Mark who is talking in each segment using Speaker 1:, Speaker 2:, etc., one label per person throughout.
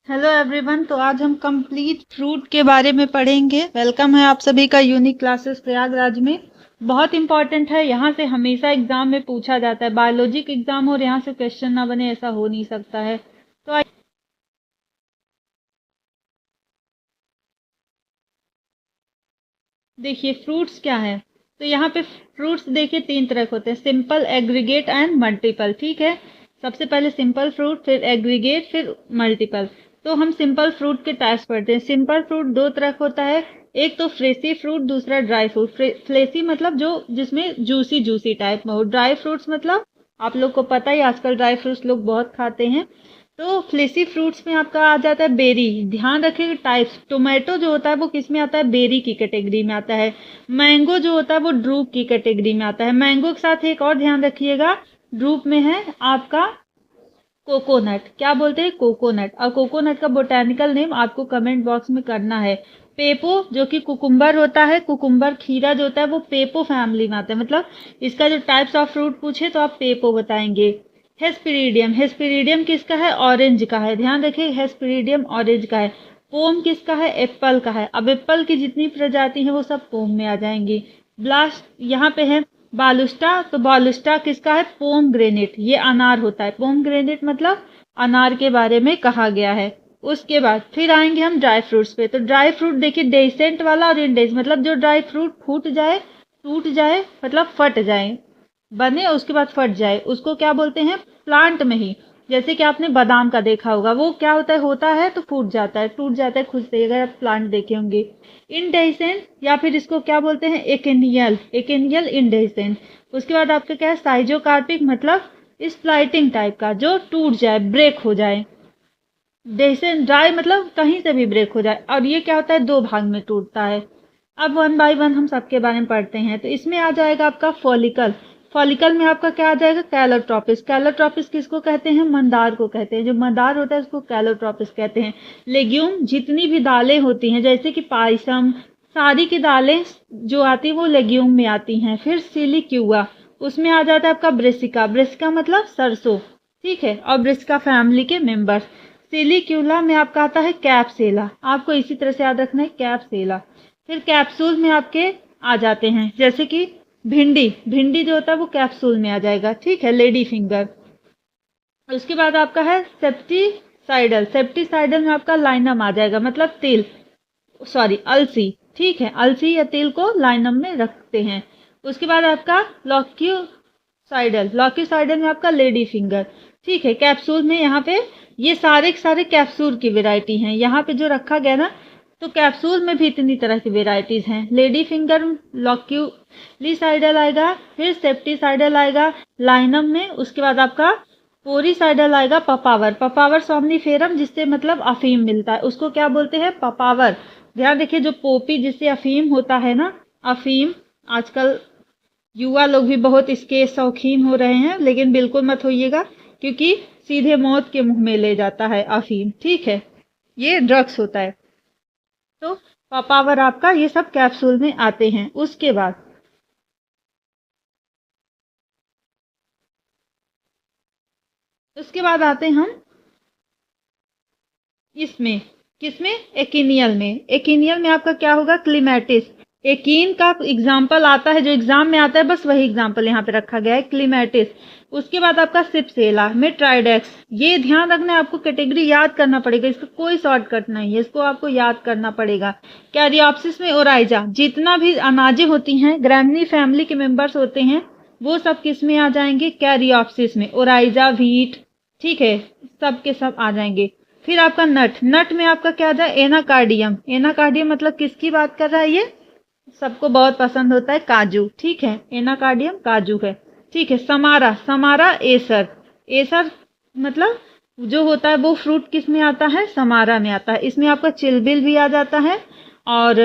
Speaker 1: Hello everyone. तो आज हम कंप्लीट फ्रूट के बारे में पढ़ेंगे। वेलकम है आप सभी का यूनिक क्लासेस प्रयागराज में। बहुत इंपॉर्टेंट है, यहाँ से हमेशा एग्जाम में पूछा जाता है। बायोलॉजी का एग्जाम हो और यहाँ से क्वेश्चन ना बने, ऐसा हो नहीं सकता है। तो देखिए फ्रूट्स क्या है। तो यहाँ पे फ्रूट्स देखिए तीन तरह के होते हैं, सिंपल, एग्रीगेट एंड मल्टीपल। ठीक है, सबसे पहले सिंपल फ्रूट, फिर एग्रीगेट, फिर मल्टीपल। तो हम सिंपल फ्रूट के टाइप्स पढ़ते हैं। सिंपल फ्रूट दो तरह का होता है, एक तो फ्लेसी फ्रूट, दूसरा ड्राई फ्रूट। फ्लेसी मतलब जो जिसमें जूसी जूसी टाइप में हो। ड्राई फ्रूट्स मतलब आप लोग को पता ही, आजकल ड्राई फ्रूट्स लोग बहुत खाते हैं। तो फ्लेसी फ्रूट्स में आपका आ जाता है बेरी। ध्यान रखिएगा टाइप्स। टोमेटो जो होता है वो किस में आता है, बेरी की कैटेगरी में आता है। मैंगो जो होता है वो ड्रूप की कैटेगरी में आता है। मैंगो के साथ एक और ध्यान रखिएगा, ड्रूप में है आपका कोकोनट। क्या बोलते हैं, कोकोनट। और कोकोनट का बोटेनिकल नेम आपको कमेंट बॉक्स में करना है। पेपो जो कि कुकुम्बर होता है, कुकुम्बर खीरा जो होता है वो पेपो फैमिली में आता है। मतलब इसका जो टाइप्स ऑफ फ्रूट पूछे तो आप पेपो बताएंगे। हेस्पेरिडियम, हेस्पेरिडियम किसका है, ऑरेंज का है। ध्यान रखिए हेस्पेरिडियम ऑरेंज का है। पोम किसका है, एप्पल का है। अब एप्पल की जितनी प्रजाति है वो सब पोम में आ जाएंगी। ब्लास्ट यहाँ पे है बालुस्टा। तो बालुस्टा किसका है, पोम ग्रेनेट। ये अनार होता है। पोम ग्रेनेट मतलब अनार के बारे में कहा गया है। उसके बाद फिर आएंगे हम ड्राई फ्रूट्स पे। तो ड्राई फ्रूट देखिए डेसेंट वाला और इनडेसेंट, मतलब जो ड्राई फ्रूट फूट जाए, टूट जाए, मतलब फट जाए, बने उसके बाद फट जाए, उसको क्या बोलते हैं, प्लांट में ही। जैसे कि आपने बादाम का देखा होगा, वो क्या होता है तो फूट जाता है, टूट जाता है खुद से, अगर आप प्लांट देखे होंगे। इनडेसेंट या फिर इसको क्या बोलते हैं, एकेनियल, एकेनियल इनडेसेंट। उसके बाद आपका क्या है, साइजोकार्पिक, मतलब स्प्लाइटिंग टाइप का, जो टूट जाए, ब्रेक हो जाए। डेसेंट ड्राई मतलब कहीं से भी ब्रेक हो जाए। और ये क्या होता है, दो भाग में टूटता है। अब वन बाय वन हम सबके बारे में पढ़ते हैं। तो इसमें आ जाएगा आपका फॉलिकल। फॉलिकल में आपका क्या आ जाएगा, कैलोट्रोपिस। कैलोट्रोपिस किसको कहते हैं, मंदार को कहते हैं। जो मंदार होता है उसको कैलोट्रोपिस कहते हैं। लेग्यूम जितनी भी दालें होती हैं, जैसे कि पायसम, सारी की दालें जो आती है वो लेग्यूम में आती हैं। फिर सिलिक्यूआ, उसमें आ जाता है आपका ब्रेसिका। ब्रेसिका मतलब सरसों। ठीक है, और ब्रेसिका फैमिली के मेंबर्स। सिलिक्यूला में आपका आता है कैप्सेला। आपको इसी तरह से याद रखना है, कैप्सेला। फिर कैप्सूल में आपके आ जाते हैं, जैसे कि भिंडी। भिंडी जो होता है वो कैप्सूल में आ जाएगा। ठीक है, लेडी फिंगर। उसके बाद आपका है सेप्टिसाइडल। सेप्टिसाइडल में आपका लाइनम आ जाएगा, मतलब तिल, सॉरी अलसी। ठीक है, अलसी या तिल को लाइनम में रखते हैं। उसके बाद आपका लॉक्यूसाइडल। लॉक्यूसाइडल में आपका लेडी फिंगर। ठीक है, कैप्सूल में यहाँ पे ये सारे के सारे कैप्सूल की वेराइटी हैं। यहाँ पे जो रखा गया ना, तो कैप्सूल में भी इतनी तरह की वेराइटीज हैं। लेडी फिंगर, लॉक्यूलिसाइडल आएगा, फिर सेप्टिसाइडल आएगा लाइनम में। उसके बाद आपका पोरीसाइडल आएगा, पपावर। पपावर सोमनीफेरम, जिससे मतलब अफीम मिलता है, उसको क्या बोलते हैं, पपावर। ध्यान देखिए, जो पोपी जिससे अफीम होता है ना, अफीम, आजकल युवा लोग भी बहुत इसके शौकीन हो रहे हैं, लेकिन बिल्कुल मत होइएगा, क्योंकि सीधे मौत के मुंह में ले जाता है अफीम। ठीक है, ये ड्रग्स होता है। तो पापावर आपका ये सब कैप्सूल में आते हैं। उसके बाद आते हैं हम इसमें, किसमें, एकिनियल में। एकिनियल में आपका क्या होगा, क्लीमेटिस। एकीन का एग्जाम्पल आता है जो एग्जाम में आता है, बस वही एग्जाम्पल यहाँ पे रखा गया है, क्लीमेटिस। उसके बाद आपका सिप्सेला में ट्राइडेक्स। ये ध्यान रखना है, आपको कैटेगरी याद करना पड़ेगा, इसका कोई शॉर्टकट नहीं है, इसको आपको याद करना पड़ेगा। कैरियोप्सिस में ओराइजा। जितना भी अनाजें होती हैं, ग्रैमनी फैमिली के मेंबर्स होते हैं, वो सब किस में आ जाएंगे, कैरियोप्सिस में। ओराइजा, व्हीट, ठीक है, सब के सब आ जाएंगे। फिर आपका नट। नट में आपका क्या आ जाए, एनाकार्डियम। एनाकार्डियम मतलब किसकी बात कर रहा है, ये सबको बहुत पसंद होता है, काजू। ठीक है, एनाकार्डियम काजू है। ठीक है, समारा। Samara Acer. एसर मतलब जो होता है वो फ्रूट किस में आता है, समारा में आता है। इसमें आपका चिलबिल भी आ जाता है। और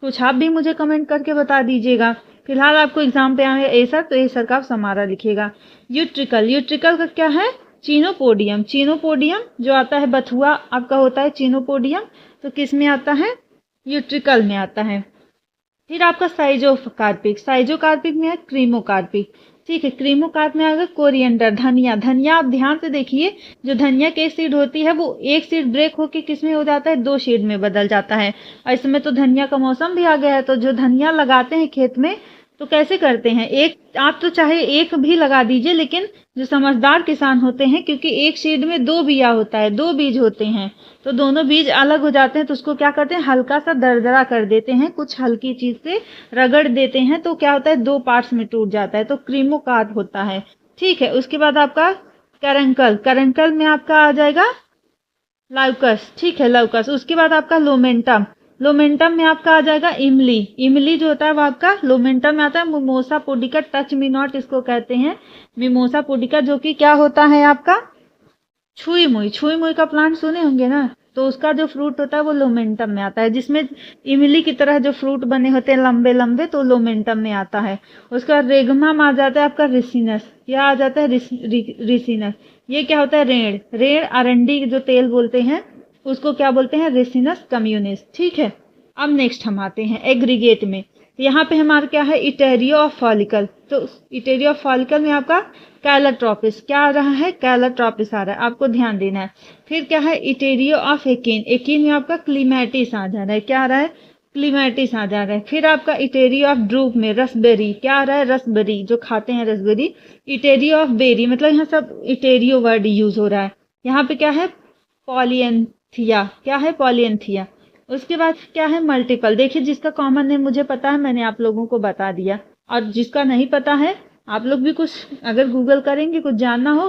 Speaker 1: कुछ आप भी मुझे कमेंट करके बता दीजिएगा। फिलहाल आपको एग्जाम पे आए एसर, तो एसर का आप समारा लिखिएगा। यूट्रिकल। यूट्रिकल का क्या है, चीनोपोडियम। चीनोपोडियम जो आता है, बथुआ आपका होता है चीनोपोडियम, तो किस में आता है, यूट्रिकल में आता है। फिर आपका साइजोकार्पिक। साइजोकार्पिक में है क्रीमोकार्पिक। ठीक है। क्रीमोकार्प में आएगा कोरिएंडर, धनिया। धनिया आप ध्यान से देखिए, जो धनिया की सीड होती है वो एक सीड ब्रेक होके किस में हो जाता है, 2 सीड में बदल जाता है। और इसमें तो धनिया का मौसम भी आ गया है, तो जो धनिया लगाते हैं खेत में तो कैसे करते हैं, एक आप तो चाहे एक भी लगा दीजिए, लेकिन जो समझदार किसान होते हैं, क्योंकि एक सीड में 2 बिया होता है, 2 बीज होते हैं, तो दोनों बीज अलग हो जाते हैं, तो उसको क्या करते हैं, हल्का सा दरदरा कर देते हैं, कुछ हल्की चीज से रगड़ देते हैं, तो क्या होता है, 2 पार्ट्स में टूट जाता है, तो क्रीमोकार्प होता है। ठीक है। उसके बाद आपका करंकल, करंकल में आपका आ जाएगा लाउकस। ठीक है, लाउकस। उसके बाद आपका लोमेंटम, लोमेंटम में आपका आ जाएगा इमली। इमली जो होता है वो आपका लोमेंटम में आता है। Mimosa pudica, touch me not इसको कहते हैं, मिमोसा पुडिका, जो कि क्या होता है आपका छुई मुई। छुई मुई का प्लांट सुने होंगे ना, तो उसका जो फ्रूट होता है वो लोमेंटम में आता है, जिसमें इमली की तरह जो फ्रूट बने होते हैं लंबे लंबे, तो लोमेंटम में आता है। उसका रेगमम आ जाता है आपका रिसिनस। क्या आ जाता है, रिसिनस। ये क्या होता है, रेड़। रेड़ अरंडी जो तेल बोलते हैं उसको क्या बोलते हैं, रेसिनस कम्युनिस। ठीक है। अब नेक्स्ट हम आते हैं एग्रीगेट में। यहाँ पे हमारा क्या है, इटेरियो ऑफ फॉलिकल। तो इटेरियो ऑफ फॉलिकल में आपका कैलाट्रोपिस क्या आ रहा है, कैलाट्रोपिस आ रहा है, आपको ध्यान देना है। फिर क्या है, इटेरियो ऑफ एकिन। एकिन में आपका क्लीमेटिस आ जा रहा है, क्या आ रहा है, क्लीमेटिस आ जा रहा है। फिर आपका इटेरियो ऑफ ड्रूप में रसबेरी, क्या आ रहा है, रसबेरी, जो खाते हैं रसबेरी। इटेरियो ऑफ बेरी, मतलब यहाँ सब इटेरियो वर्ड यूज हो रहा है। यहाँ पे क्या है, पॉलियंथिया, क्या है, पॉलियंथिया। उसके बाद क्या है, मल्टीपल। देखिए, जिसका कॉमन नेम मुझे पता है मैंने आप लोगों को बता दिया, और जिसका नहीं पता है आप लोग भी कुछ अगर गूगल करेंगे, कुछ जानना हो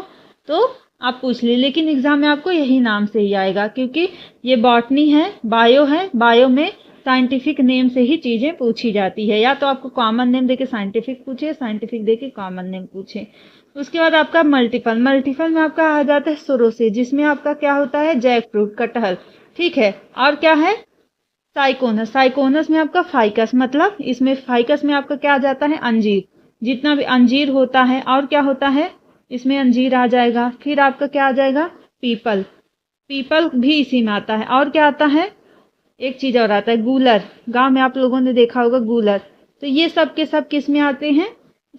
Speaker 1: तो आप पूछ लीजिए, लेकिन एग्जाम में आपको यही नाम से ही आएगा, क्योंकि ये बॉटनी है, बायो है। बायो में साइंटिफिक नेम से ही चीजें पूछी जाती है, या तो आपको कॉमन नेम देके साइंटिफिक पूछे, साइंटिफिक देके कॉमन नेम पूछे। उसके बाद आपका मल्टीपल। मल्टीपल में आपका आ जाता है सोरोसे, जिसमें आपका क्या होता है, जैक फ्रूट, कटहल। ठीक है। और क्या है, साइकोनस। साइकोनस में आपका फाइकस, मतलब इसमें फाइकस में आपका क्या आ जाता है, अंजीर। जितना भी अंजीर होता है, और क्या होता है, इसमें अंजीर आ जाएगा। फिर आपका क्या आ जाएगा, पीपल। पीपल भी इसी में आता है। और क्या आता है, एक चीज और आता है, गूलर। गांव में आप लोगों ने देखा होगा गूलर। तो ये सब के सब किस में आते हैं,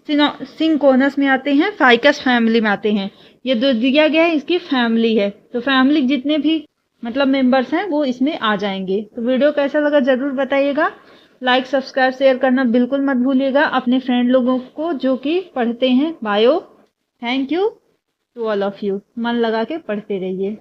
Speaker 1: सिंकोनस में आते हैं, फाइकस फैमिली में आते हैं। ये जो दिया गया है इसकी फैमिली है, तो फैमिली जितने भी मतलब मेंबर्स हैं वो इसमें आ जाएंगे। तो वीडियो कैसा लगा जरूर बताइएगा। लाइक सब्सक्राइब शेयर करना बिल्कुल मत भूलिएगा अपने फ्रेंड लोगों को जो कि पढ़ते हैं bio. Thank you to all of you. मन लगा के पढ़ते रहिए।